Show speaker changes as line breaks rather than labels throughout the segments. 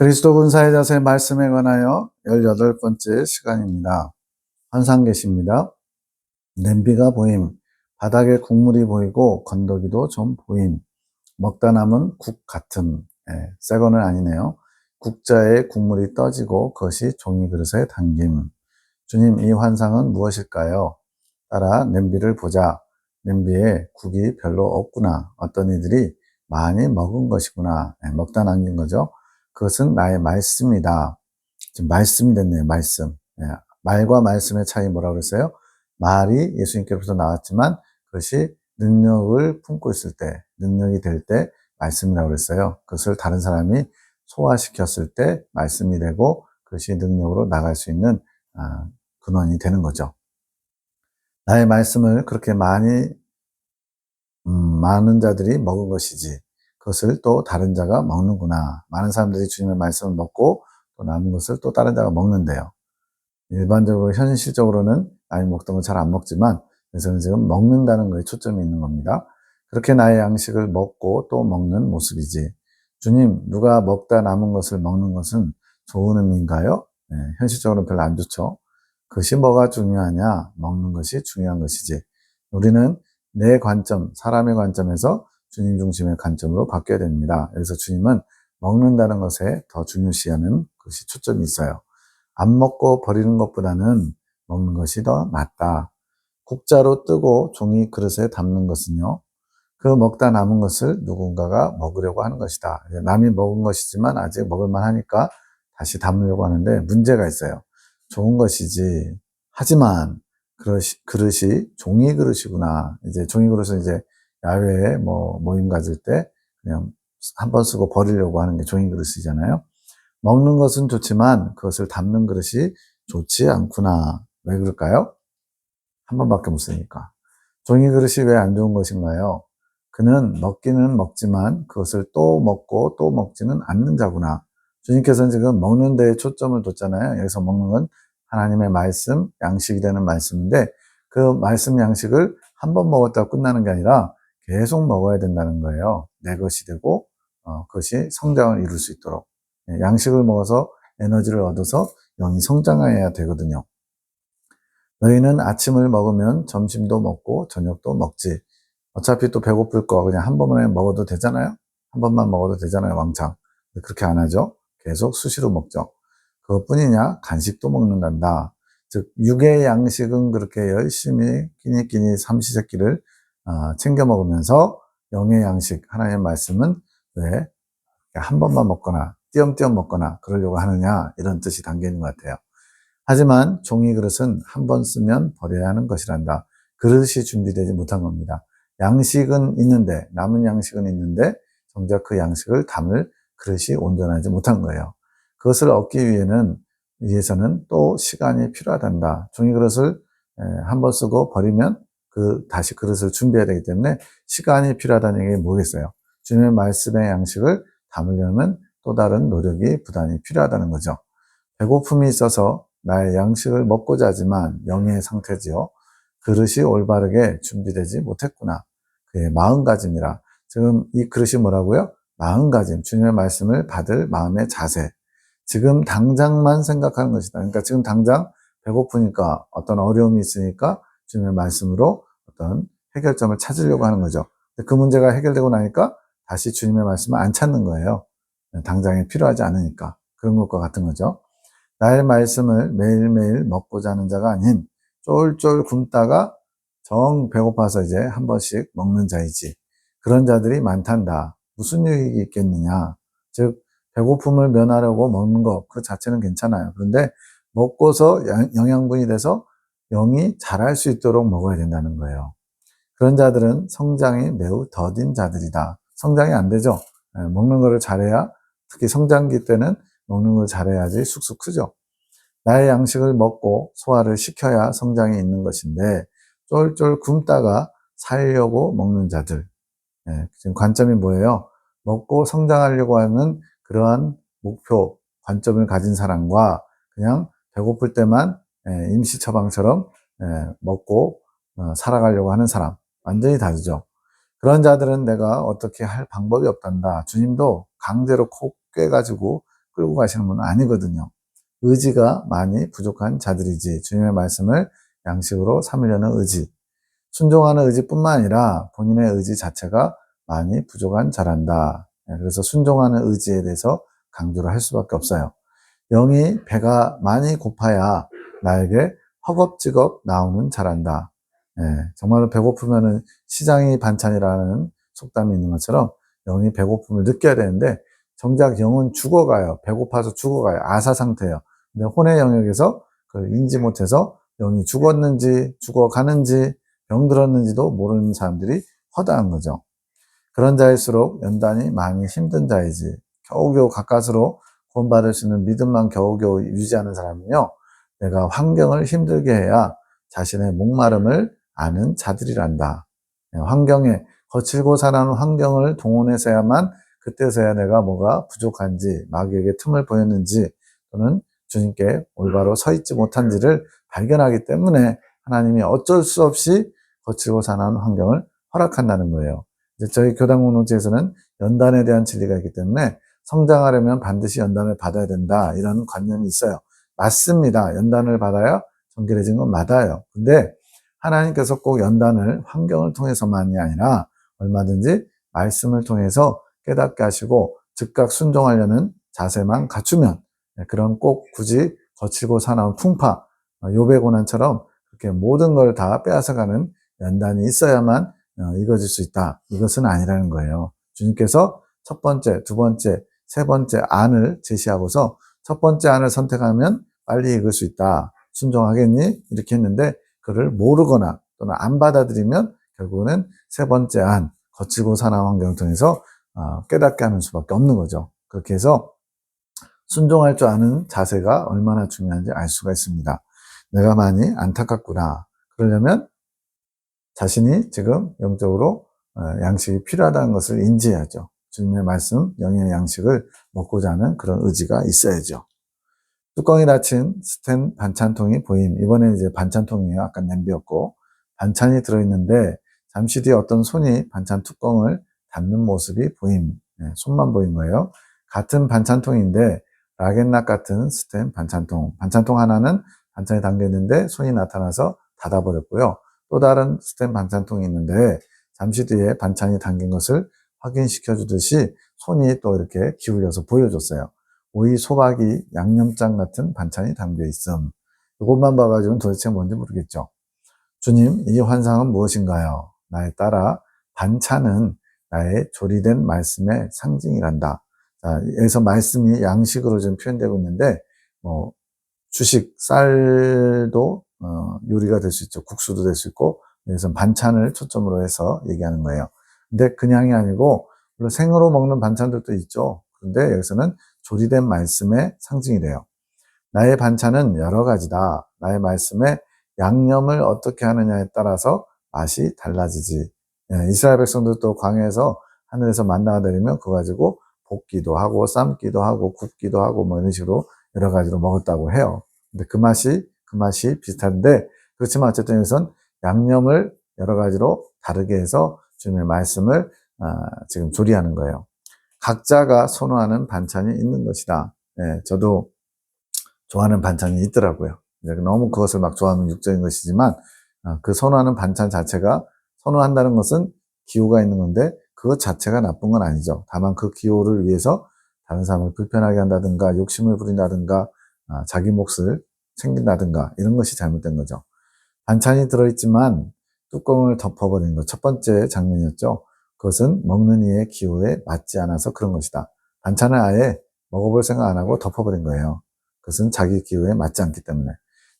그리스도 군사의 자세 말씀에 관하여 18번째 시간입니다. 환상계시입니다. 냄비가 보임, 바닥에 국물이 보이고 건더기도 좀 보임, 먹다 남은 국 같음. 새 거는 아니네요. 국자에 국물이 떠지고 그것이 종이 그릇에 담김. 주님, 이 환상은 무엇일까요? 따라 냄비를 보자. 냄비에 국이 별로 없구나. 어떤 이들이 많이 먹은 것이구나. 먹다 남긴 거죠. 그것은 나의 말씀이다. 지금 말씀 됐네요. 말씀. 말과 말씀의 차이 뭐라고 그랬어요? 말이 예수님께로부터 나왔지만 그것이 능력을 품고 있을 때, 능력이 될 때 말씀이라고 그랬어요. 그것을 다른 사람이 소화시켰을 때 말씀이 되고 그것이 능력으로 나갈 수 있는 근원이 되는 거죠. 나의 말씀을 그렇게 많은 자들이 먹은 것이지 그것을 또 다른 자가 먹는구나. 많은 사람들이 주님의 말씀을 먹고 또 남은 것을 또 다른 자가 먹는데요. 일반적으로 현실적으로는 많이 먹던 건 잘 안 먹지만 그래서 지금 먹는다는 거에 초점이 있는 겁니다. 그렇게 나의 양식을 먹고 또 먹는 모습이지. 주님, 누가 먹다 남은 것을 먹는 것은 좋은 의미인가요? 현실적으로는 별로 안 좋죠. 그것이 뭐가 중요하냐? 먹는 것이 중요한 것이지. 우리는 내 관점, 사람의 관점에서 주님 중심의 관점으로 바뀌어야 됩니다. 그래서 주님은 먹는다는 것에 더 중요시하는 것이 초점이 있어요. 안 먹고 버리는 것보다는 먹는 것이 더 낫다. 국자로 뜨고 종이 그릇에 담는 것은요, 그 먹다 남은 것을 누군가가 먹으려고 하는 것이다. 남이 먹은 것이지만 아직 먹을만 하니까 다시 담으려고 하는데 문제가 있어요. 좋은 것이지. 하지만 그릇이 종이 그릇이구나. 이제 종이 그릇은 이제 야외에 모임 가질 때 그냥 한 번 쓰고 버리려고 하는 게 종이 그릇이잖아요. 먹는 것은 좋지만 그것을 담는 그릇이 좋지 않구나. 왜 그럴까요? 한 번밖에 못 쓰니까. 종이 그릇이 왜 안 좋은 것인가요? 그는 먹기는 먹지만 그것을 또 먹고 또 먹지는 않는 자구나. 주님께서는 지금 먹는 데에 초점을 뒀잖아요. 여기서 먹는 건 하나님의 말씀, 양식이 되는 말씀인데 그 말씀 양식을 한 번 먹었다고 끝나는 게 아니라 계속 먹어야 된다는 거예요. 내 것이 되고 그것이 성장을 이룰 수 있도록. 양식을 먹어서 에너지를 얻어서 영이 성장해야 되거든요. 너희는 아침을 먹으면 점심도 먹고 저녁도 먹지. 어차피 또 배고플 거 그냥 한 번만에 먹어도 되잖아요. 한 번만 먹어도 되잖아요. 왕창. 그렇게 안 하죠. 계속 수시로 먹죠. 그것뿐이냐? 간식도 먹는단다. 즉 육의 양식은 그렇게 열심히 끼니끼니 삼시세끼를 챙겨 먹으면서 영의 양식, 하나님의 말씀은 왜 한 번만 먹거나 띄엄띄엄 먹거나 그러려고 하느냐, 이런 뜻이 담겨 있는 것 같아요. 하지만 종이 그릇은 한 번 쓰면 버려야 하는 것이란다. 그릇이 준비되지 못한 겁니다. 양식은 있는데, 남은 양식은 있는데 정작 그 양식을 담을 그릇이 온전하지 못한 거예요. 그것을 얻기 위해서는 또 시간이 필요하단다. 종이 그릇을 한 번 쓰고 버리면 다시 그릇을 준비해야 되기 때문에 시간이 필요하다는 얘기 뭐겠어요? 주님의 말씀의 양식을 담으려면 또 다른 노력이 부단히 필요하다는 거죠. 배고픔이 있어서 나의 양식을 먹고자 하지만 영의 상태지요. 그릇이 올바르게 준비되지 못했구나. 그의 마음가짐이라. 지금 이 그릇이 뭐라고요? 마음가짐, 주님의 말씀을 받을 마음의 자세. 지금 당장만 생각하는 것이다. 그러니까 지금 당장 배고프니까 어떤 어려움이 있으니까 주님의 말씀으로 어떤 해결점을 찾으려고 하는 거죠. 그 문제가 해결되고 나니까 다시 주님의 말씀을 안 찾는 거예요. 당장에 필요하지 않으니까. 그런 것과 같은 거죠. 나의 말씀을 매일매일 먹고자 하는 자가 아닌 쫄쫄 굶다가 정 배고파서 이제 한 번씩 먹는 자이지. 그런 자들이 많단다. 무슨 유익이 있겠느냐. 즉 배고픔을 면하려고 먹는 것 그 자체는 괜찮아요. 그런데 먹고서 영양분이 돼서 영이 자랄 수 있도록 먹어야 된다는 거예요. 그런 자들은 성장이 매우 더딘 자들이다. 성장이 안 되죠. 먹는 거를 잘해야, 특히 성장기 때는 먹는 걸 잘해야지 쑥쑥 크죠. 나의 양식을 먹고 소화를 시켜야 성장이 있는 것인데 쫄쫄 굶다가 살려고 먹는 자들. 지금 관점이 뭐예요? 먹고 성장하려고 하는 그러한 목표, 관점을 가진 사람과 그냥 배고플 때만 임시처방처럼 먹고 살아가려고 하는 사람. 완전히 다르죠. 그런 자들은 내가 어떻게 할 방법이 없단다. 주님도 강제로 코 꿰가지고 끌고 가시는 분은 아니거든요. 의지가 많이 부족한 자들이지 주님의 말씀을 양식으로 삼으려는 의지, 순종하는 의지뿐만 아니라 본인의 의지 자체가 많이 부족한 자란다. 그래서 순종하는 의지에 대해서 강조를 할 수밖에 없어요. 영이 배가 많이 고파야 나에게 허겁지겁 나오는 자란다. 정말로 배고프면은 시장이 반찬이라는 속담이 있는 것처럼 영이 배고픔을 느껴야 되는데 정작 영은 죽어가요. 배고파서 죽어가요. 아사 상태예요. 근데 혼의 영역에서 그걸 인지 못해서 영이 죽었는지 죽어가는지 병들었는지도 모르는 사람들이 허다한 거죠. 그런 자일수록 연단이 많이 힘든 자이지. 겨우겨우 가까스로 구원받을 수 있는 믿음만 겨우겨우 유지하는 사람은요, 내가 환경을 힘들게 해야 자신의 목마름을 아는 자들이란다. 환경에 거칠고 살아는 환경을 동원해서야만 그때서야 내가 뭐가 부족한지, 마귀에게 틈을 보였는지, 또는 주님께 올바로 서 있지 못한지를 발견하기 때문에 하나님이 어쩔 수 없이 거칠고 사나운 환경을 허락한다는 거예요. 이제 저희 교당 공동체에서는 연단에 대한 진리가 있기 때문에 성장하려면 반드시 연단을 받아야 된다, 이런 관념이 있어요. 맞습니다. 연단을 받아야 정결해진 건 맞아요. 근데 하나님께서 꼭 연단을 환경을 통해서만이 아니라 얼마든지 말씀을 통해서 깨닫게 하시고 즉각 순종하려는 자세만 갖추면, 그런 꼭 굳이 거칠고 사나운 풍파, 욥의 고난처럼 그렇게 모든 걸 다 빼앗아가는 연단이 있어야만 이루어질 수 있다. 이것은 아니라는 거예요. 주님께서 첫 번째, 두 번째, 세 번째 안을 제시하고서 첫 번째 안을 선택하면 빨리 읽을 수 있다. 순종하겠니? 이렇게 했는데 그를 모르거나 또는 안 받아들이면 결국은 세 번째 안, 거칠고 사나운 환경을 통해서 깨닫게 하는 수밖에 없는 거죠. 그렇게 해서 순종할 줄 아는 자세가 얼마나 중요한지 알 수가 있습니다. 내가 많이 안타깝구나. 그러려면 자신이 지금 영적으로 양식이 필요하다는 것을 인지해야죠. 주님의 말씀, 영의 양식을 먹고자 하는 그런 의지가 있어야죠. 뚜껑이 닫힌 스텐 반찬통이 보임. 이번에는 이제 반찬통이에요. 아까 냄비였고. 반찬이 들어있는데 잠시 뒤에 어떤 손이 반찬 뚜껑을 닫는 모습이 보임. 손만 보인 거예요. 같은 반찬통인데 락앤락 같은 스텐 반찬통. 반찬통 하나는 반찬이 담겨있는데 손이 나타나서 닫아버렸고요. 또 다른 스텐 반찬통이 있는데 잠시 뒤에 반찬이 담긴 것을 확인시켜 주듯이 손이 또 이렇게 기울여서 보여줬어요. 오이, 소박이, 양념장 같은 반찬이 담겨 있음. 이것만 봐가지고는 도대체 뭔지 모르겠죠. 주님, 이 환상은 무엇인가요? 나에 따라 반찬은 나의 조리된 말씀의 상징이란다. 자, 여기서 말씀이 양식으로 지금 표현되고 있는데, 주식, 쌀도 요리가 될 수 있죠. 국수도 될 수 있고, 여기서 반찬을 초점으로 해서 얘기하는 거예요. 근데 그냥이 아니고, 물론 생으로 먹는 반찬들도 있죠. 그런데 여기서는 조리된 말씀의 상징이 돼요. 나의 반찬은 여러 가지다. 나의 말씀에 양념을 어떻게 하느냐에 따라서 맛이 달라지지. 이스라엘 백성들도 광야에서 하늘에서 만나가 내리면 그거 가지고 볶기도 하고 삶기도 하고 굽기도 하고 뭐 이런 식으로 여러 가지로 먹었다고 해요. 근데 그 맛이 비슷한데, 그렇지만 어쨌든 여기선 양념을 여러 가지로 다르게 해서 주님의 말씀을 지금 조리하는 거예요. 각자가 선호하는 반찬이 있는 것이다. 저도 좋아하는 반찬이 있더라고요. 너무 그것을 막 좋아하면 육적인 것이지만, 그 선호하는 반찬 자체가, 선호한다는 것은 기호가 있는 건데 그것 자체가 나쁜 건 아니죠. 다만 그 기호를 위해서 다른 사람을 불편하게 한다든가 욕심을 부린다든가 자기 몫을 챙긴다든가 이런 것이 잘못된 거죠. 반찬이 들어있지만 뚜껑을 덮어버린 것, 첫 번째 장면이었죠. 그것은 먹는 이의 기호에 맞지 않아서 그런 것이다. 반찬을 아예 먹어볼 생각 안 하고 덮어버린 거예요. 그것은 자기 기호에 맞지 않기 때문에.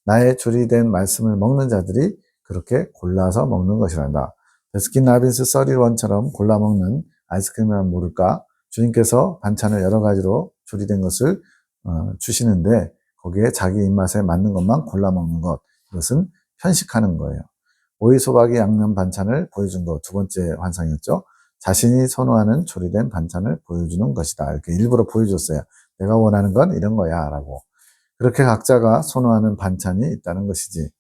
나의 조리된 말씀을 먹는 자들이 그렇게 골라서 먹는 것이란다. 베스킨 라빈스 31처럼 골라 먹는 아이스크림이라면 모를까? 주님께서 반찬을 여러 가지로 조리된 것을 주시는데 거기에 자기 입맛에 맞는 것만 골라 먹는 것, 이것은 편식하는 거예요. 오이, 소박이, 양념 반찬을 보여준 것, 두 번째 환상이었죠. 자신이 선호하는 조리된 반찬을 보여주는 것이다. 이렇게 일부러 보여줬어요. 내가 원하는 건 이런 거야 라고. 그렇게 각자가 선호하는 반찬이 있다는 것이지.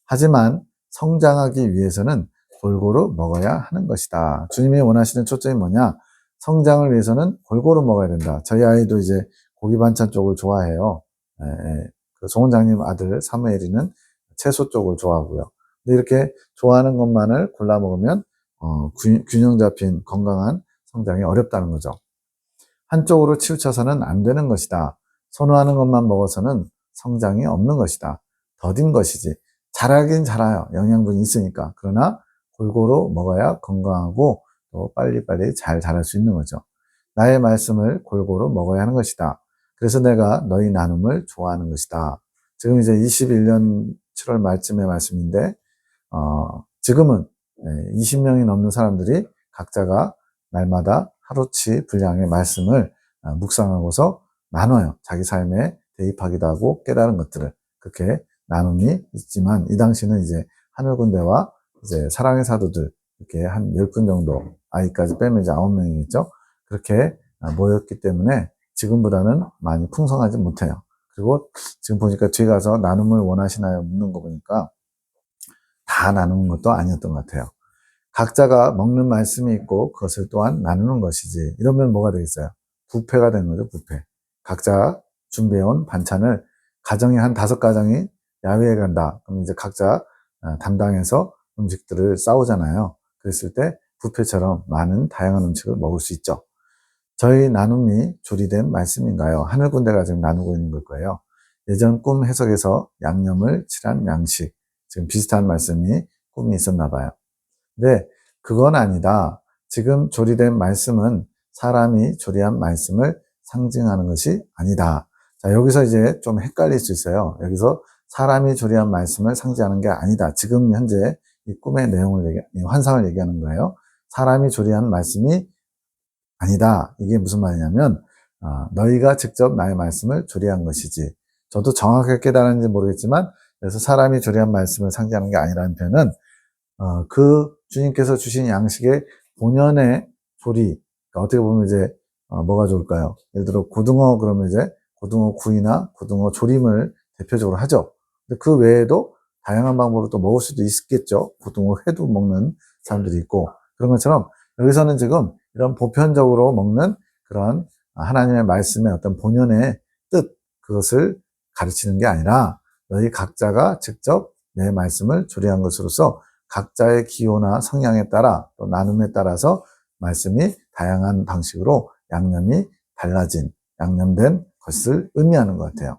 하지만 성장하기 위해서는 골고루 먹어야 하는 것이다. 주님이 원하시는 초점이 뭐냐? 성장을 위해서는 골고루 먹어야 된다. 저희 아이도 이제 고기 반찬 쪽을 좋아해요. 예, 예. 그 송원장님 아들 사무엘이는 채소 쪽을 좋아하고요. 근데 이렇게 좋아하는 것만을 골라 먹으면 균형 잡힌 건강한 성장이 어렵다는 거죠. 한쪽으로 치우쳐서는 안 되는 것이다. 선호하는 것만 먹어서는 성장이 없는 것이다. 더딘 것이지. 자라긴 자라요. 영양분이 있으니까. 그러나 골고루 먹어야 건강하고 또 빨리빨리 잘 자랄 수 있는 거죠. 나의 말씀을 골고루 먹어야 하는 것이다. 그래서 내가 너희 나눔을 좋아하는 것이다. 지금 이제 21년 7월 말쯤의 말씀인데, 지금은 20명이 넘는 사람들이 각자가 날마다 하루치 분량의 말씀을 묵상하고서 나눠요. 자기 삶에 대입하기도 하고 깨달은 것들을. 그렇게 나눔이 있지만, 이 당시는 이제 하늘군대와 이제 사랑의 사도들, 이렇게 한 10분 정도, 아이까지 빼면 이제 9명이겠죠? 그렇게 모였기 때문에 지금보다는 많이 풍성하지 못해요. 그리고 지금 보니까 뒤에 가서 나눔을 원하시나요? 묻는 거 보니까 다 나누는 것도 아니었던 것 같아요. 각자가 먹는 말씀이 있고 그것을 또한 나누는 것이지. 이러면 뭐가 되겠어요? 뷔페가 되는 거죠, 뷔페. 각자 준비해온 반찬을 가정이 한 5가정이 야외에 간다. 그럼 이제 각자 담당해서 음식들을 싸우잖아요. 그랬을 때 뷔페처럼 많은 다양한 음식을 먹을 수 있죠. 저희 나눔이 조리된 말씀인가요? 하늘군대가 지금 나누고 있는 걸 거예요. 예전 꿈 해석에서 양념을 칠한 양식. 지금 비슷한 말씀이 꿈이 있었나 봐요. 근데 그건 아니다. 지금 조리된 말씀은 사람이 조리한 말씀을 상징하는 것이 아니다. 자, 여기서 이제 좀 헷갈릴 수 있어요. 여기서 사람이 조리한 말씀을 상징하는 게 아니다. 지금 현재 이 꿈의 내용을 환상을 얘기하는 거예요. 사람이 조리한 말씀이 아니다. 이게 무슨 말이냐면 너희가 직접 나의 말씀을 조리한 것이지. 저도 정확하게 깨달았는지 모르겠지만 그래서 사람이 조리한 말씀을 상징하는 게 아니라는 표현은 그 주님께서 주신 양식의 본연의 조리, 그러니까 어떻게 보면 이제 뭐가 좋을까요? 예를 들어 고등어 그러면 이제 고등어 구이나 고등어 조림을 대표적으로 하죠. 근데 그 외에도 다양한 방법으로 또 먹을 수도 있겠죠. 고등어 회도 먹는 사람들이 있고 그런 것처럼 여기서는 지금 이런 보편적으로 먹는 그런 하나님의 말씀의 어떤 본연의 뜻, 그것을 가르치는 게 아니라 너희 각자가 직접 내 말씀을 조리한 것으로서 각자의 기호나 성향에 따라 또 나눔에 따라서 말씀이 다양한 방식으로 양념이 달라진, 양념된 것을 의미하는 것 같아요.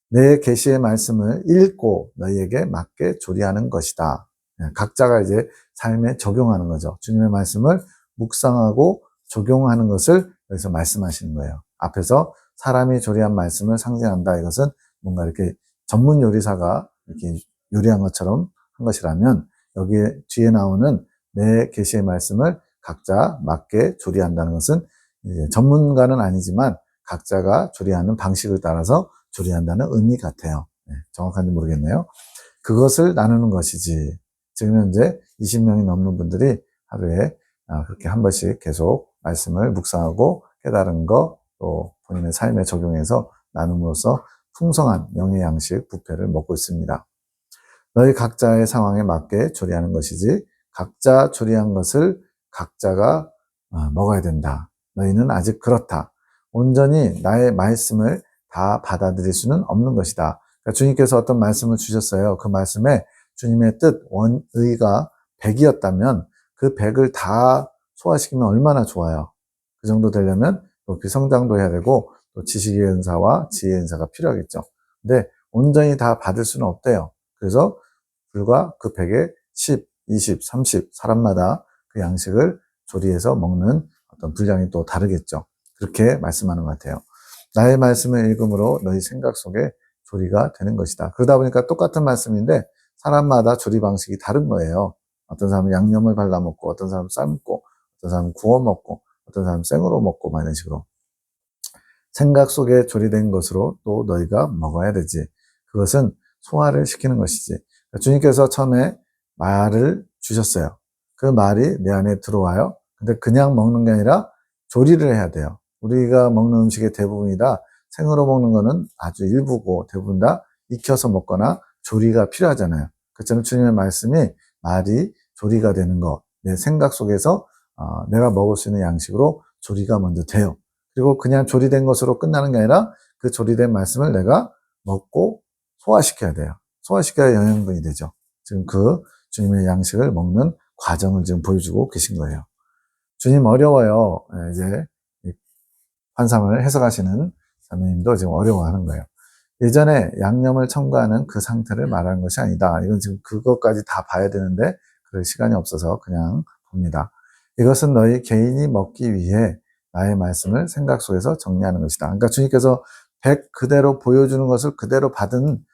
내 계시의 말씀을 읽고 너희에게 맞게 조리하는 것이다. 각자가 이제 삶에 적용하는 거죠. 주님의 말씀을 묵상하고 적용하는 것을 여기서 말씀하시는 거예요. 앞에서 사람이 조리한 말씀을 상징한다. 이것은 뭔가 이렇게 전문 요리사가 이렇게 요리한 것처럼 한 것이라면 여기에 뒤에 나오는 내 계시의 말씀을 각자 맞게 조리한다는 것은 전문가는 아니지만 각자가 조리하는 방식을 따라서 조리한다는 의미 같아요. 정확한지 모르겠네요. 그것을 나누는 것이지. 지금 현재 20명이 넘는 분들이 하루에 그렇게 한 번씩 계속 말씀을 묵상하고 깨달은 거, 또 본인의 삶에 적용해서 나눔으로써 풍성한 영의 양식 뷔페를 먹고 있습니다. 너희 각자의 상황에 맞게 조리하는 것이지 각자 조리한 것을 각자가 먹어야 된다. 너희는 아직 그렇다. 온전히 나의 말씀을 다 받아들일 수는 없는 것이다. 그러니까 주님께서 어떤 말씀을 주셨어요. 그 말씀에 주님의 뜻, 원의가 100이었다면 그 100을 다 소화시키면 얼마나 좋아요. 그 정도 되려면 높이 성장도 해야 되고 또 지식의 은사와 지혜의 은사가 필요하겠죠. 근데 온전히 다 받을 수는 없대요. 그래서 불과 그 100에 10, 20, 30 사람마다 그 양식을 조리해서 먹는 어떤 분량이 또 다르겠죠. 그렇게 말씀하는 것 같아요. 나의 말씀을 읽음으로 너희 생각 속에 조리가 되는 것이다. 그러다 보니까 똑같은 말씀인데 사람마다 조리 방식이 다른 거예요. 어떤 사람은 양념을 발라 먹고, 어떤 사람은 삶고, 어떤 사람은 구워 먹고, 어떤 사람은 생으로 먹고, 막 이런 식으로. 생각 속에 조리된 것으로 또 너희가 먹어야 되지. 그것은 소화를 시키는 것이지. 주님께서 처음에 말을 주셨어요. 그 말이 내 안에 들어와요. 근데 그냥 먹는 게 아니라 조리를 해야 돼요. 우리가 먹는 음식의 대부분이 다 생으로 먹는 거는 아주 일부고 대부분 다 익혀서 먹거나 조리가 필요하잖아요. 그처럼 주님의 말씀이 말이 조리가 되는 거, 내 생각 속에서 내가 먹을 수 있는 양식으로 조리가 먼저 돼요. 그리고 그냥 조리된 것으로 끝나는 게 아니라 그 조리된 말씀을 내가 먹고 소화시켜야 돼요. 소화시켜야 영양분이 되죠. 지금 그 주님의 양식을 먹는 과정을 지금 보여주고 계신 거예요. 주님 어려워요. 이제 환상을 해석하시는 자매님도 지금 어려워하는 거예요. 예전에 양념을 첨가하는 그 상태를 말하는 것이 아니다. 이건 지금 그것까지 다 봐야 되는데 그럴 시간이 없어서 그냥 봅니다. 이것은 너희 개인이 먹기 위해 나의 말씀을 생각 속에서 정리하는 것이다. 그러니까 주님께서 100 그대로 보여주는 것을 그대로 받은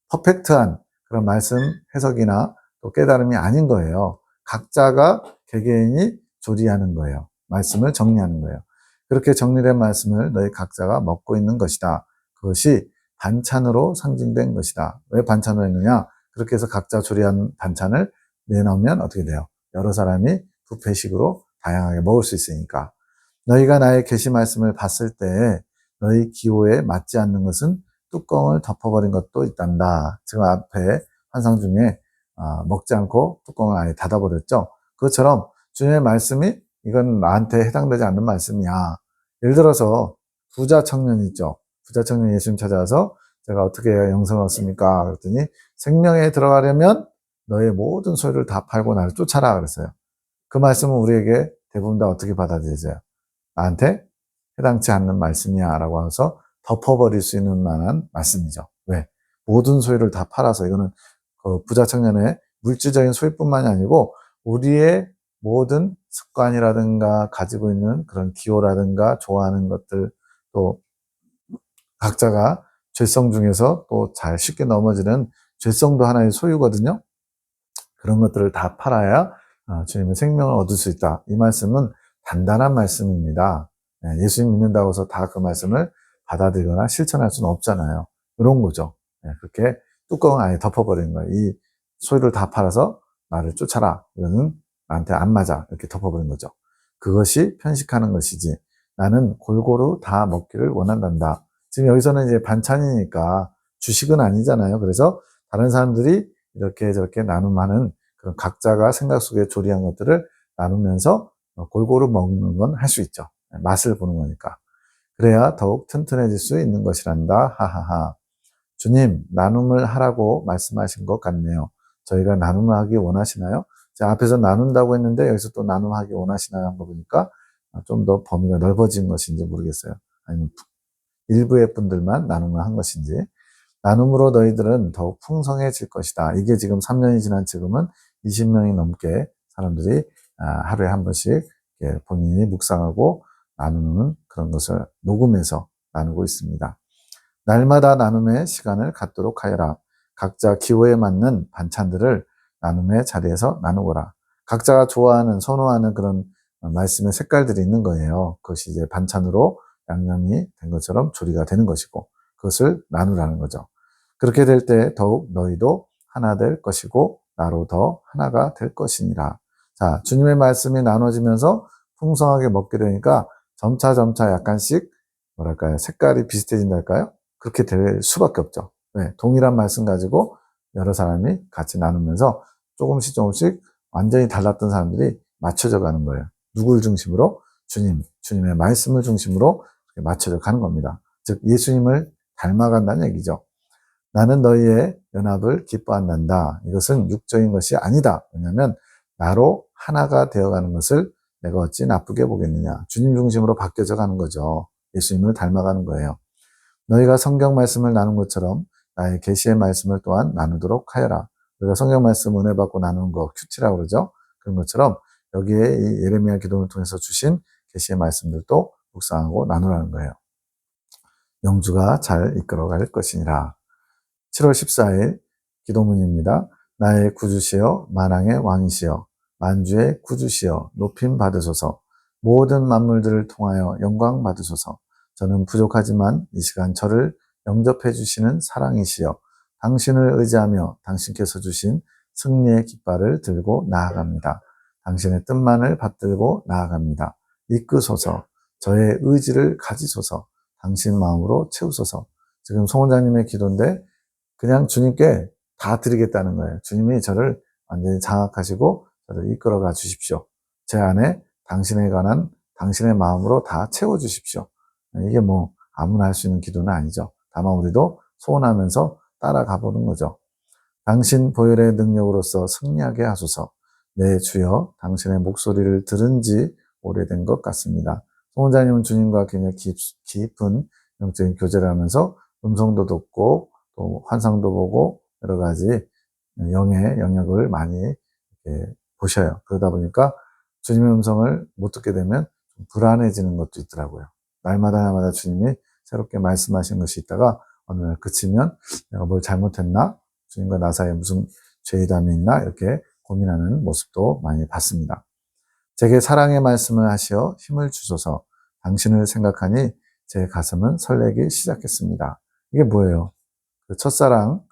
퍼펙트한 그런 말씀 해석이나 또 깨달음이 아닌 거예요. 각자가 개개인이 조리하는 거예요. 말씀을 정리하는 거예요. 그렇게 정리된 말씀을 너희 각자가 먹고 있는 것이다. 그것이 반찬으로 상징된 것이다. 왜 반찬으로 했느냐? 그렇게 해서 각자 조리한 반찬을 내놓으면 어떻게 돼요? 여러 사람이 뷔페식으로 다양하게 먹을 수 있으니까. 너희가 나의 계시 말씀을 봤을 때 너희 기호에 맞지 않는 것은 뚜껑을 덮어버린 것도 있단다. 지금 앞에 환상 중에 먹지 않고 뚜껑을 아예 닫아버렸죠. 그것처럼 주님의 말씀이 이건 나한테 해당되지 않는 말씀이야. 예를 들어서 부자 청년이 있죠. 부자 청년이 예수님 찾아와서 제가 어떻게 해야 영생을 얻습니까? 그랬더니 생명에 들어가려면 너의 모든 소유를 다 팔고 나를 쫓아라 그랬어요. 그 말씀은 우리에게 대부분 다 어떻게 받아들여져요? 나한테 해당치 않는 말씀이야 라고 해서 덮어버릴 수 있는 만한 말씀이죠. 왜? 모든 소유를 다 팔아서 이거는 그 부자 청년의 물질적인 소유뿐만이 아니고 우리의 모든 습관이라든가 가지고 있는 그런 기호라든가 좋아하는 것들 또 각자가 죄성 중에서 또 잘 쉽게 넘어지는 죄성도 하나의 소유거든요. 그런 것들을 다 팔아야 주님의 생명을 얻을 수 있다. 이 말씀은 단단한 말씀입니다. 예수님 믿는다고 해서 다 그 말씀을 받아들이거나 실천할 수는 없잖아요. 이런 거죠. 그렇게 뚜껑을 아예 덮어버리는 거예요. 이 소유를 다 팔아서 나를 쫓아라. 이거는 나한테 안 맞아. 이렇게 덮어버린 거죠. 그것이 편식하는 것이지. 나는 골고루 다 먹기를 원한단다. 지금 여기서는 이제 반찬이니까 주식은 아니잖아요. 그래서 다른 사람들이 이렇게 저렇게 나눔하는 그런 각자가 생각 속에 조리한 것들을 나누면서 골고루 먹는 건 할 수 있죠. 맛을 보는 거니까. 그래야 더욱 튼튼해질 수 있는 것이란다. 하하하. 주님, 나눔을 하라고 말씀하신 것 같네요. 저희가 나눔을 하기 원하시나요? 제가 앞에서 나눈다고 했는데 여기서 또 나눔하기 원하시나요? 한 거 보니까 좀 더 범위가 넓어진 것인지 모르겠어요. 아니면 일부의 분들만 나눔을 한 것인지. 나눔으로 너희들은 더욱 풍성해질 것이다. 이게 지금 3년이 지난 지금은 20명이 넘게 사람들이 하루에 한 번씩 본인이 묵상하고 나누는 그런 것을 녹음해서 나누고 있습니다. 날마다 나눔의 시간을 갖도록 하여라. 각자 기호에 맞는 반찬들을 나눔의 자리에서 나누거라. 각자가 좋아하는, 선호하는 그런 말씀의 색깔들이 있는 거예요. 그것이 이제 반찬으로 양념이 된 것처럼 조리가 되는 것이고, 그것을 나누라는 거죠. 그렇게 될 때 더욱 너희도 하나 될 것이고, 나로 더 하나가 될 것이니라. 자, 주님의 말씀이 나눠지면서 풍성하게 먹게 되니까 점차 약간씩, 뭐랄까요, 색깔이 비슷해진달까요? 그렇게 될 수밖에 없죠. 네, 동일한 말씀 가지고 여러 사람이 같이 나누면서 조금씩 완전히 달랐던 사람들이 맞춰져 가는 거예요. 누굴 중심으로? 주님의 말씀을 중심으로 맞춰져 가는 겁니다. 즉, 예수님을 닮아간다는 얘기죠. 나는 너희의 연합을 기뻐한단다. 이것은 육적인 것이 아니다. 왜냐하면 나로 하나가 되어가는 것을 내가 어찌 나쁘게 보겠느냐. 주님 중심으로 바뀌어져 가는 거죠. 예수님을 닮아가는 거예요. 너희가 성경 말씀을 나눈 것처럼 나의 계시의 말씀을 또한 나누도록 하여라. 우리가 성경 말씀 은혜 받고 나누는 거 큐티라고 그러죠. 그런 것처럼 여기에 이 예레미야 기도를 통해서 주신 계시의 말씀들도 묵상하고 나누라는 거예요. 영주가 잘 이끌어갈 것이니라. 7월 14일 기도문입니다. 나의 구주시여 만왕의 왕이시여 만주의 구주시여 높임 받으소서. 모든 만물들을 통하여 영광 받으소서. 저는 부족하지만 이 시간 저를 영접해 주시는 사랑이시여 당신을 의지하며 당신께서 주신 승리의 깃발을 들고 나아갑니다. 당신의 뜻만을 받들고 나아갑니다. 이끄소서. 저의 의지를 가지소서. 당신 마음으로 채우소서. 지금 송 원장님의 기도인데 그냥 주님께 다 드리겠다는 거예요. 주님이 저를 완전히 장악하시고 저를 이끌어가 주십시오. 제 안에 당신에 관한 당신의 마음으로 다 채워주십시오. 이게 뭐 아무나 할 수 있는 기도는 아니죠. 다만 우리도 소원하면서 따라가 보는 거죠. 당신 보혈의 능력으로서 승리하게 하소서. 내 주여, 당신의 목소리를 들은 지 오래된 것 같습니다. 송원자님은 주님과 굉장히 깊은 영적인 교제를 하면서 음성도 듣고 또 환상도 보고 여러 가지 영의 영역을 많이 이렇게 보셔요. 그러다 보니까 주님의 음성을 못 듣게 되면 좀 불안해지는 것도 있더라고요. 날마다 주님이 새롭게 말씀하신 것이 있다가 어느 날 그치면 내가 뭘 잘못했나? 주님과 나 사이에 무슨 죄의담이 있나? 이렇게 고민하는 모습도 많이 봤습니다. 제게 사랑의 말씀을 하시어 힘을 주소서. 당신을 생각하니 제 가슴은 설레기 시작했습니다. 이게 뭐예요? 그 첫사랑,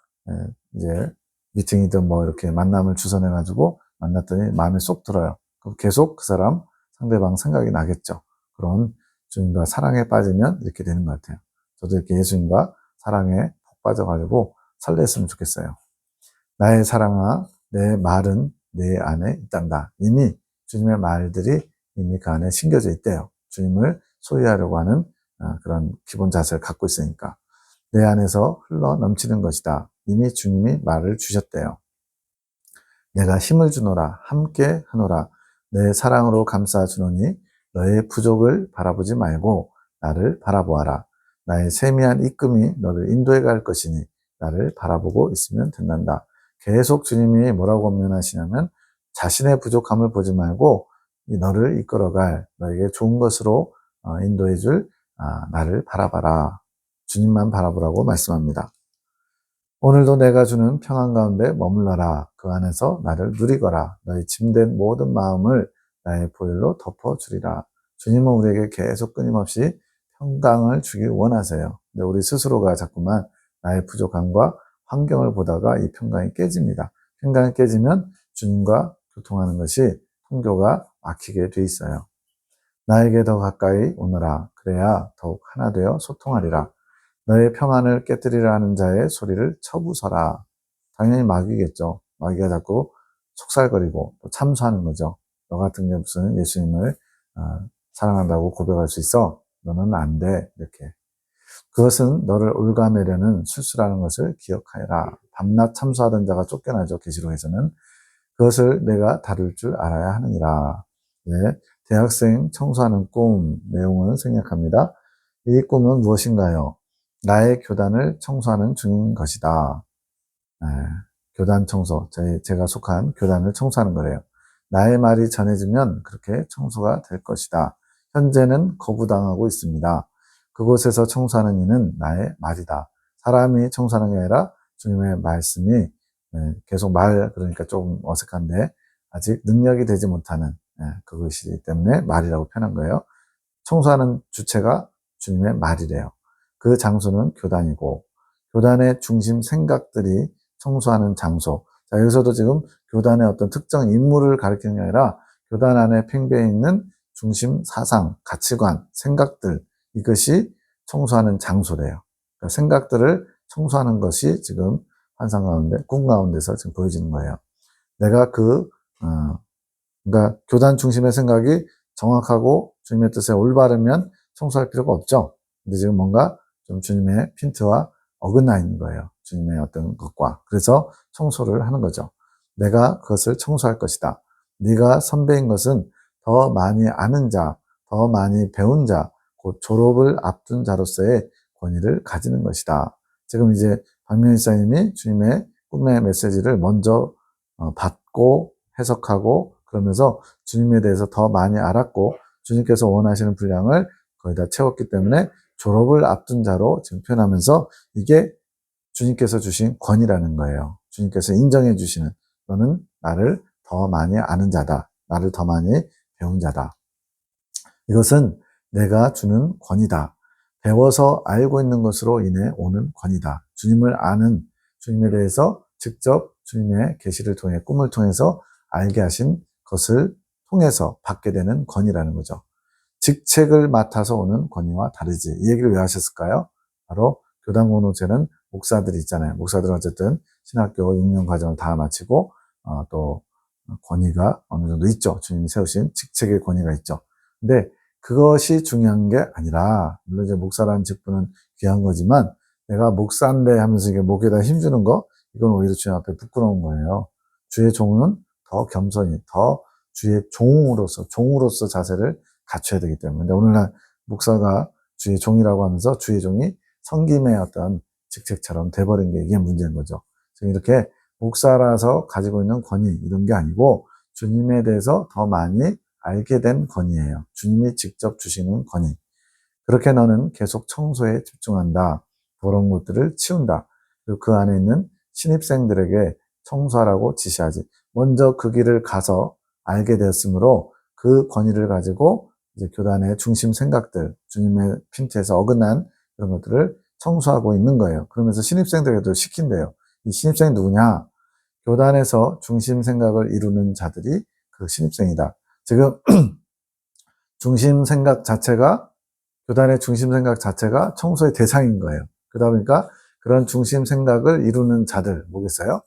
이제 미팅이든 뭐 이렇게 만남을 주선해가지고 만났더니 마음에 쏙 들어요. 그럼 계속 그 사람 상대방 생각이 나겠죠. 그런 주님과 사랑에 빠지면 이렇게 되는 것 같아요. 저도 이렇게 예수님과 사랑에 푹 빠져가지고 설렜으면 좋겠어요. 나의 사랑아, 내 말은 내 안에 있단다. 이미 주님의 말들이 이미 그 안에 심겨져 있대요. 주님을 소유하려고 하는 그런 기본 자세를 갖고 있으니까. 내 안에서 흘러 넘치는 것이다. 이미 주님이 말을 주셨대요. 내가 힘을 주노라, 함께 하노라. 내 사랑으로 감싸 주노니 너의 부족을 바라보지 말고 나를 바라보아라. 나의 세미한 입금이 너를 인도해 갈 것이니 나를 바라보고 있으면 된단다. 계속 주님이 뭐라고 권면하시냐면 자신의 부족함을 보지 말고 너를 이끌어갈 너에게 좋은 것으로 인도해 줄 나를 바라봐라. 주님만 바라보라고 말씀합니다. 오늘도 내가 주는 평안 가운데 머물러라. 그 안에서 나를 누리거라. 너희 짐된 모든 마음을 나의 보혈로 덮어주리라. 주님은 우리에게 계속 끊임없이 평강을 주길 원하세요. 근데 우리 스스로가 자꾸만 나의 부족함과 환경을 보다가 이 평강이 깨집니다. 평강이 깨지면 주님과 교통하는 것이 통교가 막히게 돼 있어요. 나에게 더 가까이 오너라. 그래야 더욱 하나 되어 소통하리라. 너의 평안을 깨뜨리려 하는 자의 소리를 쳐부숴라. 당연히 마귀겠죠. 마귀가 자꾸 속살거리고 또 참소하는 거죠. 너 같은 게 무슨 예수님을 사랑한다고 고백할 수 있어? 너는 안 돼. 이렇게. 그것은 너를 올가매려는 술수라는 것을 기억하여라. 밤낮 참소하던 자가 쫓겨나죠. 계시록에서는. 그것을 내가 다룰 줄 알아야 하느니라. 네, 대학생 청소하는 꿈 내용을 생략합니다. 이 꿈은 무엇인가요? 나의 교단을 청소하는 중인 것이다. 네, 교단 청소, 제가 속한 교단을 청소하는 거래요. 나의 말이 전해지면 그렇게 청소가 될 것이다. 현재는 거부당하고 있습니다. 그곳에서 청소하는 이는 나의 말이다. 사람이 청소하는 게 아니라 주님의 말씀이 계속 그러니까 좀 어색한데 아직 능력이 되지 못하는 그것이기 때문에 말이라고 표현한 거예요. 청소하는 주체가 주님의 말이래요. 그 장소는 교단이고 교단의 중심 생각들이 청소하는 장소. 자, 여기서도 지금 교단의 어떤 특정 인물을 가리키는 게 아니라 교단 안에 팽배해 있는 중심 사상, 가치관, 생각들 이것이 청소하는 장소래요. 그러니까 생각들을 청소하는 것이 지금 환상 가운데, 꿈 가운데서 지금 보여지는 거예요. 내가 그러니까 교단 중심의 생각이 정확하고 주님의 뜻에 올바르면 청소할 필요가 없죠. 근데 지금 뭔가 좀 주님의 핀트와 어긋나 있는 거예요. 주님의 어떤 것과. 그래서 청소를 하는 거죠. 내가 그것을 청소할 것이다. 네가 선배인 것은 더 많이 아는 자, 더 많이 배운 자, 곧 졸업을 앞둔 자로서의 권위를 가지는 것이다. 지금 이제 박명희 사님이 주님의 꿈의 메시지를 먼저 받고 해석하고 그러면서 주님에 대해서 더 많이 알았고 주님께서 원하시는 분량을 거의 다 채웠기 때문에 졸업을 앞둔 자로 지금 표현하면서 이게 주님께서 주신 권위라는 거예요. 주님께서 인정해 주시는 너는 나를 더 많이 아는 자다. 나를 더 많이 배운 자다. 이것은 내가 주는 권위다. 배워서 알고 있는 것으로 인해 오는 권위다. 주님을 아는 주님에 대해서 직접 주님의 계시를 통해 꿈을 통해서 알게 하신 것을 통해서 받게 되는 권위라는 거죠. 직책을 맡아서 오는 권위와 다르지. 이 얘기를 왜 하셨을까요? 바로 교단 공동체는 목사들이 있잖아요. 목사들은 어쨌든 신학교 6년 과정을 다 마치고 또 권위가 어느 정도 있죠. 주님이 세우신 직책의 권위가 있죠. 근데 그것이 중요한 게 아니라, 물론 이제 목사라는 직분은 귀한 거지만, 내가 목사인데 하면서 이게 목에다 힘주는 거, 이건 오히려 주님 앞에 부끄러운 거예요. 주의 종은 더 겸손히, 더 주의 종으로서 자세를 갖춰야 되기 때문에. 근데 오늘날 목사가 주의 종이라고 하면서 주의 종이 섬김의 어떤 직책처럼 돼버린 게 이게 문제인 거죠. 지금 이렇게 목사라서 가지고 있는 권위, 이런 게 아니고, 주님에 대해서 더 많이 알게 된 권위예요. 주님이 직접 주시는 권위. 그렇게 너는 계속 청소에 집중한다. 더러운 것들을 치운다. 그리고 그 안에 있는 신입생들에게 청소하라고 지시하지. 먼저 그 길을 가서 알게 되었으므로 그 권위를 가지고 이제 교단의 중심 생각들, 주님의 핀트에서 어긋난 그런 것들을 청소하고 있는 거예요. 그러면서 신입생들에게도 시킨대요. 이 신입생이 누구냐? 교단에서 중심 생각을 이루는 자들이 그 신입생이다. 지금 중심 생각 자체가, 교단의 중심 생각 자체가 청소의 대상인 거예요. 그러다 보니까 그런 중심 생각을 이루는 자들, 뭐겠어요?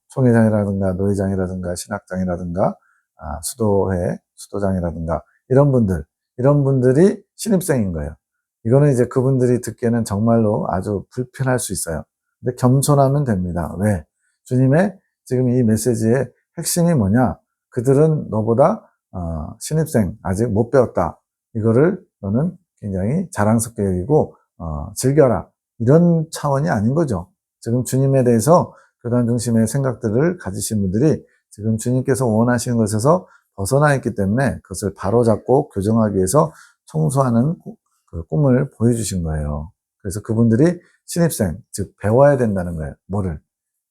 총회장이라든가 노회장이라든가 신학장이라든가 수도장이라든가 이런 분들이 신입생인 거예요. 이거는 이제 그분들이 듣기에는 정말로 아주 불편할 수 있어요. 근데 겸손하면 됩니다. 왜? 주님의 지금 이 메시지의 핵심이 뭐냐? 그들은 너보다 신입생 아직 못 배웠다. 이거를 너는 굉장히 자랑스럽게 여기고 즐겨라. 이런 차원이 아닌 거죠. 지금 주님에 대해서 교단 중심의 생각들을 가지신 분들이 지금 주님께서 원하시는 것에서 벗어나 있기 때문에 그것을 바로잡고 교정하기 위해서 청소하는 그 꿈을 보여주신 거예요. 그래서 그분들이 신입생, 즉 배워야 된다는 거예요. 뭐를?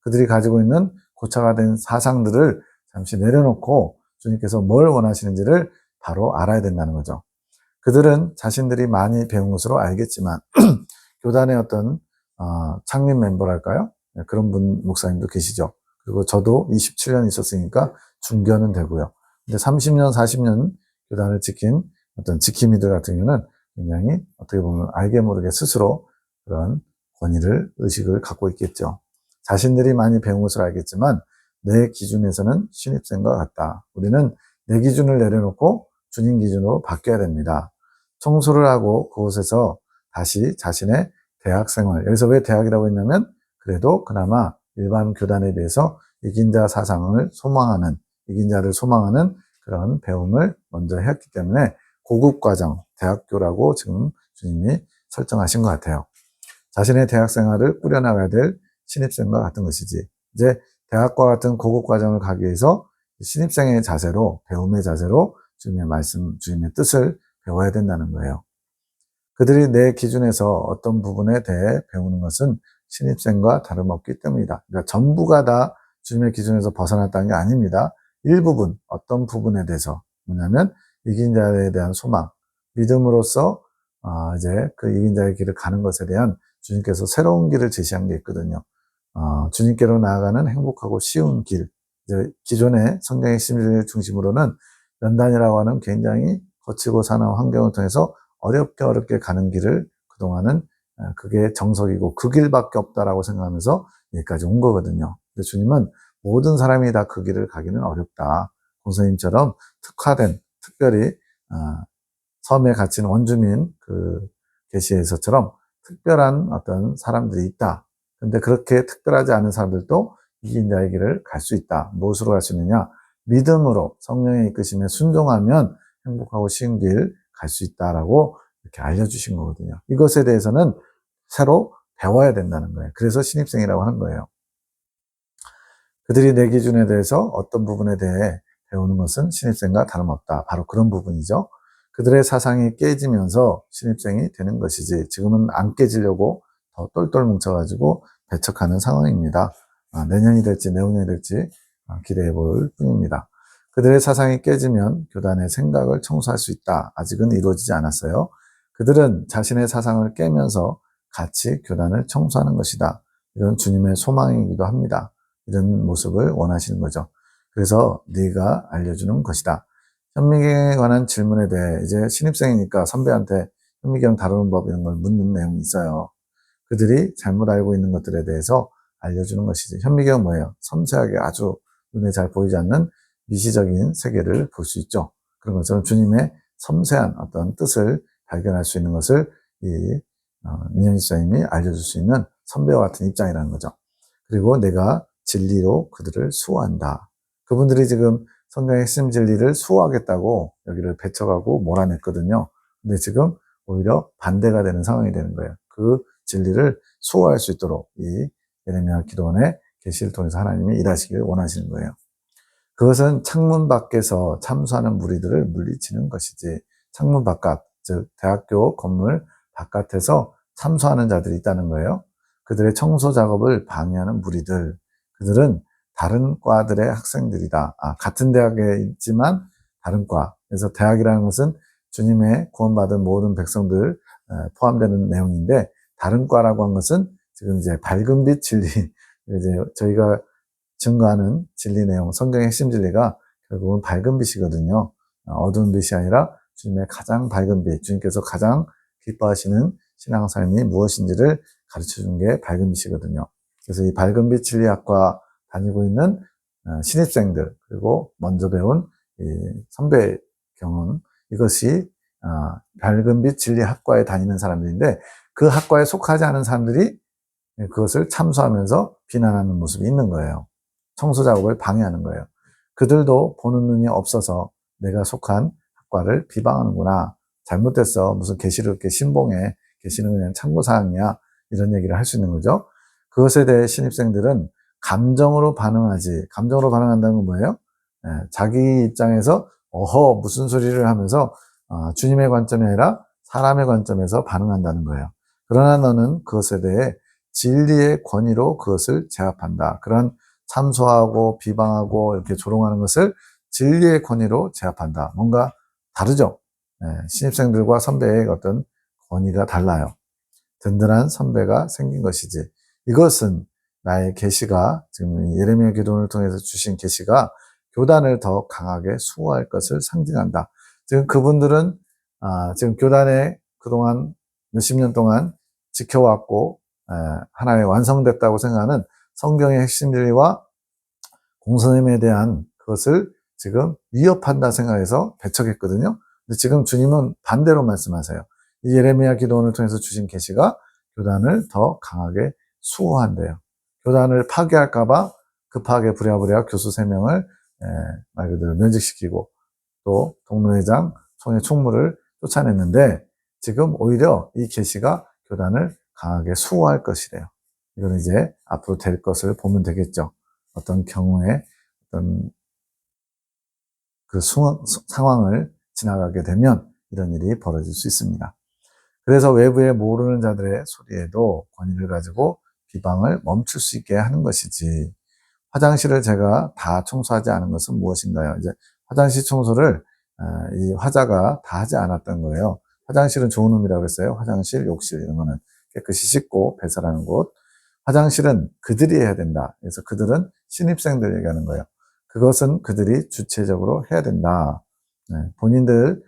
그들이 가지고 있는 고차가 된 사상들을 잠시 내려놓고 주님께서 뭘 원하시는지를 바로 알아야 된다는 거죠. 그들은 자신들이 많이 배운 것으로 알겠지만 교단의 어떤 창립 멤버랄까요? 그런 목사님도 계시죠. 그리고 저도 27년 있었으니까 중견은 되고요. 근데 30년, 40년 교단을 지킨 어떤 지킴이들 같은 경우는 굉장히 어떻게 보면 알게 모르게 스스로 그런 권위를, 의식을 갖고 있겠죠. 자신들이 많이 배운 것을 알겠지만 내 기준에서는 신입생과 같다. 우리는 내 기준을 내려놓고 주님 기준으로 바뀌어야 됩니다. 청소를 하고 그곳에서 다시 자신의 대학생활, 여기서 왜 대학이라고 했냐면 그래도 그나마 일반 교단에 비해서 이긴 자 사상을 소망하는, 이긴 자를 소망하는 그런 배움을 먼저 했기 때문에 고급 과정, 대학교라고 지금 주님이 설정하신 것 같아요. 자신의 대학생활을 꾸려나가야 될 신입생과 같은 것이지. 이제 대학과 같은 고급 과정을 가기 위해서 신입생의 자세로, 배움의 자세로 주님의 말씀, 주님의 뜻을 배워야 된다는 거예요. 그들이 내 기준에서 어떤 부분에 대해 배우는 것은 신입생과 다름없기 때문이다. 그러니까 전부가 다 주님의 기준에서 벗어났다는 게 아닙니다. 일부분, 어떤 부분에 대해서, 뭐냐면 이긴 자에 대한 소망, 믿음으로써 이제 그 이긴 자의 길을 가는 것에 대한 주님께서 새로운 길을 제시한 게 있거든요. 주님께로 나아가는 행복하고 쉬운 길. 이제 기존의 성경의 심리를 중심으로는 연단이라고 하는 굉장히 거치고 사는 환경을 통해서 어렵게 가는 길을 그동안은 그게 정석이고 그 길밖에 없다라고 생각하면서 여기까지 온 거거든요. 근데 주님은 모든 사람이 다 그 길을 가기는 어렵다. 공사님처럼 특화된, 특별히 섬에 갇힌 원주민 그 계시에서처럼 특별한 어떤 사람들이 있다. 근데 그렇게 특별하지 않은 사람들도 이긴 자의 길을 갈 수 있다. 무엇으로 갈 수 있느냐? 믿음으로 성령의 이끄심에 순종하면 행복하고 쉬운 길 갈 수 있다라고 이렇게 알려주신 거거든요. 이것에 대해서는 새로 배워야 된다는 거예요. 그래서 신입생이라고 하는 거예요. 그들이 내 기준에 대해서 어떤 부분에 대해 배우는 것은 신입생과 다름없다. 바로 그런 부분이죠. 그들의 사상이 깨지면서 신입생이 되는 것이지 지금은 안 깨지려고 더 똘똘 뭉쳐가지고 배척하는 상황입니다. 내년이 될지 내후년이 될지 기대해 볼 뿐입니다. 그들의 사상이 깨지면 교단의 생각을 청소할 수 있다. 아직은 이루어지지 않았어요. 그들은 자신의 사상을 깨면서 같이 교단을 청소하는 것이다. 이런 주님의 소망이기도 합니다. 이런 모습을 원하시는 거죠. 그래서 네가 알려주는 것이다. 현미경에 관한 질문에 대해 이제 신입생이니까 선배한테 현미경 다루는 법 이런 걸 묻는 내용이 있어요. 그들이 잘못 알고 있는 것들에 대해서 알려주는 것이지. 현미경은 뭐예요? 섬세하게 아주 눈에 잘 보이지 않는 미시적인 세계를 볼 수 있죠. 그런 것처럼 주님의 섬세한 어떤 뜻을 발견할 수 있는 것을 이 민영희 집사님이 알려줄 수 있는 선배와 같은 입장이라는 거죠. 그리고 내가 진리로 그들을 수호한다. 그분들이 지금 성경의 핵심 진리를 수호하겠다고 여기를 배척하고 몰아냈거든요. 근데 지금 오히려 반대가 되는 상황이 되는 거예요. 그 진리를 수호할 수 있도록 이 예레미야 기도원의 계시를 통해서 하나님이 일하시길 원하시는 거예요. 그것은 창문 밖에서 참수하는 무리들을 물리치는 것이지, 창문 바깥, 즉 대학교 건물 바깥에서 참수하는 자들이 있다는 거예요. 그들의 청소 작업을 방해하는 무리들, 그들은 다른 과들의 학생들이다. 같은 대학에 있지만 다른 과. 그래서 대학이라는 것은 주님의 구원받은 모든 백성들 포함되는 내용인데, 다른 과라고 한 것은 지금 이제 밝은 빛 진리, 이제 저희가 증거하는 진리 내용, 성경의 핵심 진리가 결국은 밝은 빛이거든요. 어두운 빛이 아니라 주님의 가장 밝은 빛, 주님께서 가장 기뻐하시는 신앙삶이 무엇인지를 가르쳐 준 게 밝은 빛이거든요. 그래서 이 밝은 빛 진리학과 다니고 있는 신입생들, 그리고 먼저 배운 이 선배 경험, 이것이 밝은 빛 진리학과에 다니는 사람들인데, 그 학과에 속하지 않은 사람들이 그것을 참수하면서 비난하는 모습이 있는 거예요. 청소 작업을 방해하는 거예요. 그들도 보는 눈이 없어서 내가 속한 학과를 비방하는구나. 잘못됐어. 무슨 계시를 이렇게 신봉해. 계시는 그냥 참고사항이야. 이런 얘기를 할 수 있는 거죠. 그것에 대해 신입생들은 감정으로 반응하지. 감정으로 반응한다는 건 뭐예요? 자기 입장에서 어허 무슨 소리를 하면서 주님의 관점이 아니라 사람의 관점에서 반응한다는 거예요. 그러나 너는 그것에 대해 진리의 권위로 그것을 제압한다. 그런 참소하고 비방하고 이렇게 조롱하는 것을 진리의 권위로 제압한다. 뭔가 다르죠? 신입생들과 선배의 어떤 권위가 달라요. 든든한 선배가 생긴 것이지. 이것은 나의 계시가, 지금 예레미야 기도원을 통해서 주신 계시가 교단을 더 강하게 수호할 것을 상징한다. 지금 그분들은 지금 교단에 그동안 몇십 년 동안 지켜왔고 하나의 완성됐다고 생각하는 성경의 핵심 진리와 공선임에 대한 그것을 지금 위협한다 생각해서 배척했거든요. 근데 지금 주님은 반대로 말씀하세요. 이 예레미야 기도원을 통해서 주신 계시가 교단을 더 강하게 수호한대요. 교단을 파괴할까봐 급하게 부랴부랴 교수 3명을 말 그대로 면직시키고 또 동로회장, 총회 총무를 쫓아냈는데, 지금 오히려 이 계시가 교단을 강하게 수호할 것이래요. 이건 이제 앞으로 될 것을 보면 되겠죠. 어떤 경우에 어떤 그 상황을 지나가게 되면 이런 일이 벌어질 수 있습니다. 그래서 외부에 모르는 자들의 소리에도 권위를 가지고 비방을 멈출 수 있게 하는 것이지, 화장실을 제가 다 청소하지 않은 것은 무엇인가요? 이제 화장실 청소를 이 화자가 다 하지 않았던 거예요. 화장실은 좋은 의미라고 그랬어요. 화장실, 욕실 이런 거는 깨끗이 씻고 배설하는 곳. 화장실은 그들이 해야 된다. 그래서 그들은 신입생들 얘기하는 거예요. 그것은 그들이 주체적으로 해야 된다. 본인들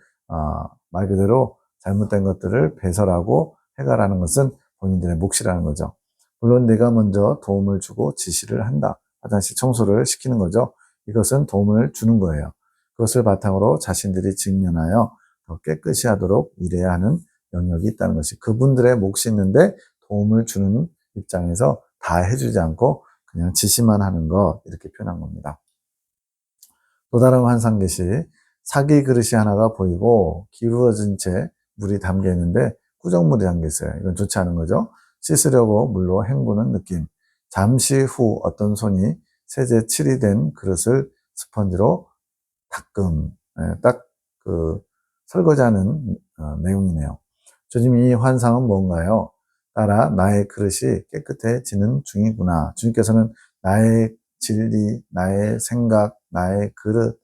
말 그대로 잘못된 것들을 배설하고 해결하는 것은 본인들의 몫이라는 거죠. 물론 내가 먼저 도움을 주고 지시를 한다. 화장실 청소를 시키는 거죠. 이것은 도움을 주는 거예요. 그것을 바탕으로 자신들이 직면하여 더 깨끗이 하도록 일해야 하는 영역이 있다는 것이, 그분들의 몫이 있는데 도움을 주는 입장에서 다 해주지 않고 그냥 지시만 하는 것, 이렇게 표현한 겁니다. 또 다른 환상 계시, 사기 그릇이 하나가 보이고 기울어진 채 물이 담겨 있는데 꾸정물이 담겨 있어요. 이건 좋지 않은 거죠. 씻으려고 물로 헹구는 느낌. 잠시 후 어떤 손이 세제 칠이 된 그릇을 스펀지로 닦음. 딱 그 설거지하는 내용이네요. 주님, 이 환상은 뭔가요? 따라 나의 그릇이 깨끗해지는 중이구나. 주님께서는 나의 진리, 나의 생각, 나의 그릇,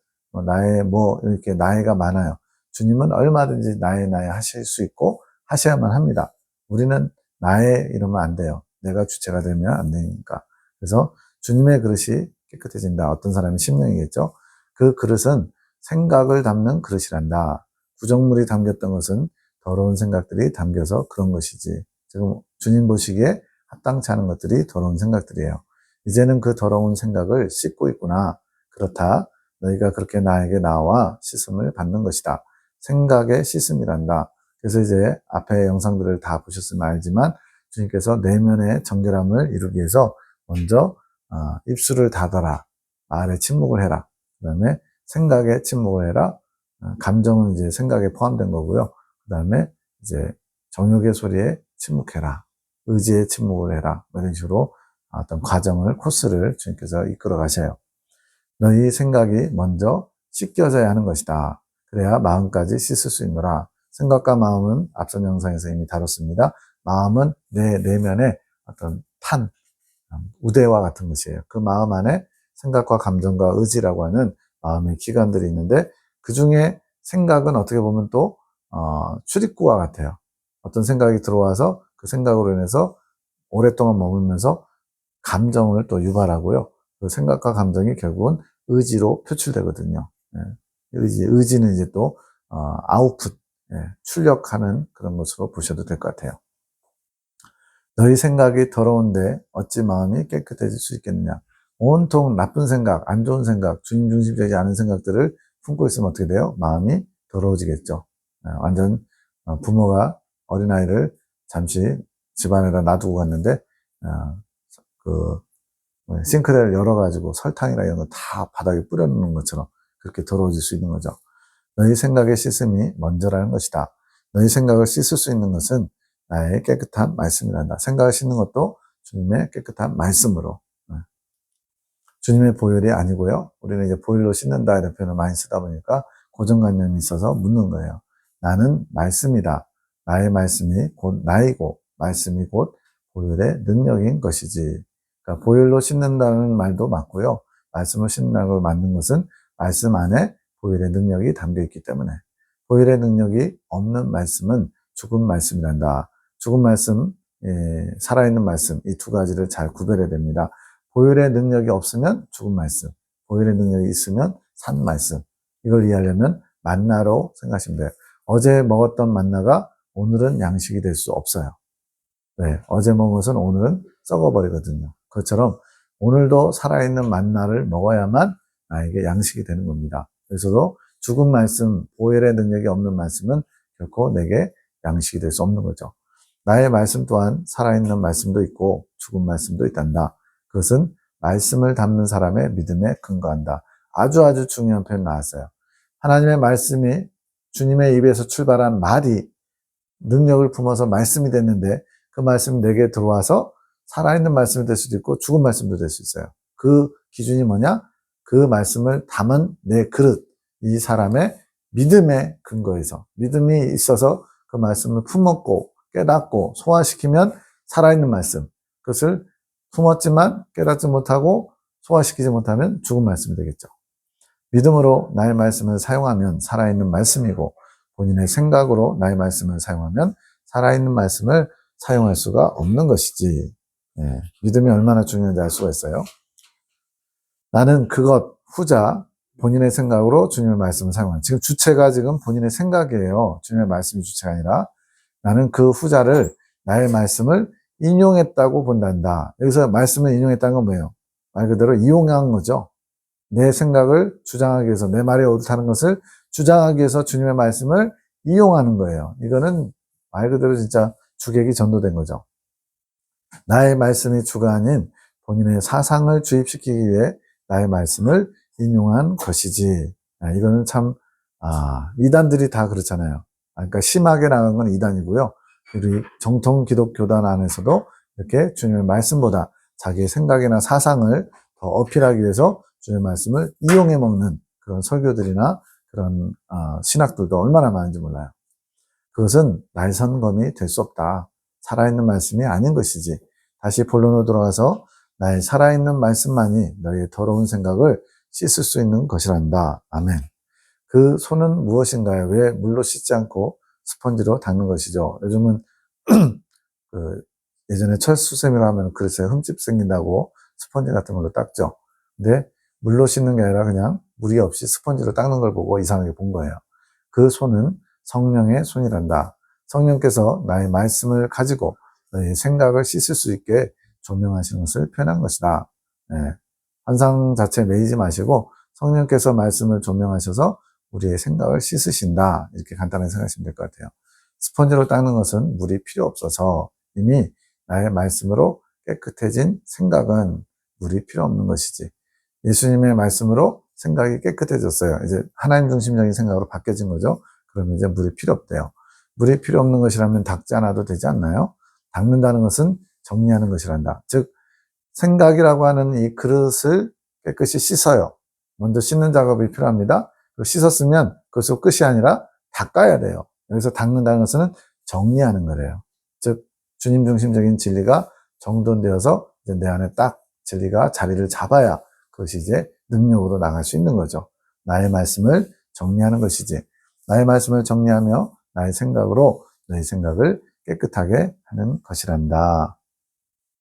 나의 이렇게 나이가 많아요. 주님은 얼마든지 나의 하실 수 있고 하셔야만 합니다. 우리는 나의 이러면 안 돼요. 내가 주체가 되면 안 되니까. 그래서 주님의 그릇이 깨끗해진다. 어떤 사람이 심령이겠죠. 그 그릇은 생각을 담는 그릇이란다. 구정물이 담겼던 것은 더러운 생각들이 담겨서 그런 것이지. 지금 주님 보시기에 합당치 않은 것들이 더러운 생각들이에요. 이제는 그 더러운 생각을 씻고 있구나. 그렇다. 너희가 그렇게 나에게 나와 씻음을 받는 것이다. 생각의 씻음이란다. 그래서 이제 앞에 영상들을 다 보셨으면 알지만 주님께서 내면의 정결함을 이루기 위해서 먼저 입술을 닫아라. 말에 침묵을 해라. 그 다음에 생각에 침묵을 해라. 감정은 이제 생각에 포함된 거고요. 그 다음에 이제 정욕의 소리에 침묵해라. 의지에 침묵을 해라. 이런 식으로 어떤 과정을, 코스를 주님께서 이끌어 가셔요. 너희 생각이 먼저 씻겨져야 하는 것이다. 그래야 마음까지 씻을 수 있노라. 생각과 마음은 앞선 영상에서 이미 다뤘습니다. 마음은 내 내면의 어떤 우대와 같은 것이에요. 그 마음 안에 생각과 감정과 의지라고 하는 마음의 기관들이 있는데 그 중에 생각은 어떻게 보면 또 출입구와 같아요. 어떤 생각이 들어와서 그 생각으로 인해서 오랫동안 머물면서 감정을 또 유발하고요. 그 생각과 감정이 결국은 의지로 표출되거든요. 의지는 이제 또 아웃풋, 출력하는 그런 것으로 보셔도 될 것 같아요. 너희 생각이 더러운데 어찌 마음이 깨끗해질 수 있겠느냐. 온통 나쁜 생각, 안 좋은 생각, 주님 중심적이지 않은 생각들을 품고 있으면 어떻게 돼요? 마음이 더러워지겠죠. 완전 부모가 어린아이를 잠시 집안에다 놔두고 갔는데 싱크대를 열어가지고 설탕이나 이런 거 다 바닥에 뿌려놓는 것처럼 그렇게 더러워질 수 있는 거죠. 너희 생각의 씻음이 먼저라는 것이다. 너희 생각을 씻을 수 있는 것은 나의 깨끗한 말씀이란다. 생각을 씻는 것도 주님의 깨끗한 말씀으로. 주님의 보혈이 아니고요. 우리는 이제 보혈로 씻는다 이런 표현을 많이 쓰다 보니까 고정관념이 있어서 묻는 거예요. 나는 말씀이다. 나의 말씀이 곧 나이고 말씀이 곧 보혈의 능력인 것이지. 그러니까 보혈로 씻는다는 말도 맞고요. 말씀을 씻는다는 걸 맞는 것은 말씀 안에 보혈의 능력이 담겨 있기 때문에 보혈의 능력이 없는 말씀은 죽은 말씀이란다. 죽은 말씀, 살아있는 말씀 이 두 가지를 잘 구별해야 됩니다. 보혈의 능력이 없으면 죽은 말씀, 보혈의 능력이 있으면 산 말씀. 이걸 이해하려면 만나로 생각하시면 돼요. 어제 먹었던 만나가 오늘은 양식이 될 수 없어요. 네, 어제 먹은 것은 오늘은 썩어버리거든요. 그것처럼 오늘도 살아있는 만나를 먹어야만 나에게 양식이 되는 겁니다. 그래서도 죽은 말씀, 보혈의 능력이 없는 말씀은 결코 내게 양식이 될 수 없는 거죠. 나의 말씀 또한 살아있는 말씀도 있고 죽은 말씀도 있단다. 그것은 말씀을 담는 사람의 믿음에 근거한다. 아주 중요한 표현 나왔어요. 하나님의 말씀이 주님의 입에서 출발한 말이 능력을 품어서 말씀이 됐는데 그 말씀이 내게 들어와서 살아있는 말씀이 될 수도 있고 죽은 말씀도 될 수 있어요. 그 기준이 뭐냐? 그 말씀을 담은 내 그릇, 이 사람의 믿음에 근거해서 믿음이 있어서 그 말씀을 품었고 깨닫고 소화시키면 살아있는 말씀, 그것을 품었지만 깨닫지 못하고 소화시키지 못하면 죽은 말씀이 되겠죠. 믿음으로 나의 말씀을 사용하면 살아있는 말씀이고 본인의 생각으로 나의 말씀을 사용하면 살아있는 말씀을 사용할 수가 없는 것이지. 믿음이 얼마나 중요한지 알 수가 있어요. 나는 그것 후자 본인의 생각으로 주님의 말씀을 사용한다. 지금 주체가 지금 본인의 생각이에요. 주님의 말씀이 주체가 아니라 나는 그 후자를 나의 말씀을 인용했다고 본단다. 여기서 말씀을 인용했다는 건 뭐예요? 말 그대로 이용한 거죠. 내 생각을 주장하기 위해서 내 말이 옳다는 것을 주장하기 위해서 주님의 말씀을 이용하는 거예요. 이거는 말 그대로 진짜 주객이 전도된 거죠. 나의 말씀이 주가 아닌 본인의 사상을 주입시키기 위해 나의 말씀을 인용한 것이지. 이거는 참 이단들이 다 그렇잖아요. 그러니까 심하게 나간 건 이단이고요. 우리 정통 기독교단 안에서도 이렇게 주님의 말씀보다 자기의 생각이나 사상을 더 어필하기 위해서 주님의 말씀을 이용해 먹는 그런 설교들이나 그런 신학들도 얼마나 많은지 몰라요. 그것은 날선검이 될 수 없다. 살아있는 말씀이 아닌 것이지. 다시 본론으로 돌아가서 나의 살아있는 말씀만이 너희의 더러운 생각을 씻을 수 있는 것이란다. 아멘. 그 손은 무엇인가요? 왜 물로 씻지 않고 스펀지로 닦는 것이죠? 요즘은 예전에 철수세미로 하면 그랬어요. 흠집 생긴다고 스펀지 같은 걸로 닦죠. 근데 물로 씻는 게 아니라 그냥 물이 없이 스펀지로 닦는 걸 보고 이상하게 본 거예요. 그 손은 성령의 손이란다. 성령께서 나의 말씀을 가지고 너의 생각을 씻을 수 있게 조명하시는 것을 표현한 것이다. 환상 자체에 매이지 마시고 성령께서 말씀을 조명하셔서 우리의 생각을 씻으신다. 이렇게 간단하게 생각하시면 될 것 같아요. 스펀지로 닦는 것은 물이 필요 없어서 이미 나의 말씀으로 깨끗해진 생각은 물이 필요 없는 것이지. 예수님의 말씀으로 생각이 깨끗해졌어요. 이제 하나님 중심적인 생각으로 바뀌어진 거죠. 그러면 이제 물이 필요 없대요. 물이 필요 없는 것이라면 닦지 않아도 되지 않나요? 닦는다는 것은 정리하는 것이란다. 즉 생각이라고 하는 이 그릇을 깨끗이 씻어요. 먼저 씻는 작업이 필요합니다. 씻었으면 그것으로 끝이 아니라 닦아야 돼요. 여기서 닦는다는 것은 정리하는 거래요. 즉 주님 중심적인 진리가 정돈되어서 이제 내 안에 딱 진리가 자리를 잡아야 그것이 이제 능력으로 나갈 수 있는 거죠. 나의 말씀을 정리하는 것이지. 나의 말씀을 정리하며 나의 생각으로 너의 생각을 깨끗하게 하는 것이란다.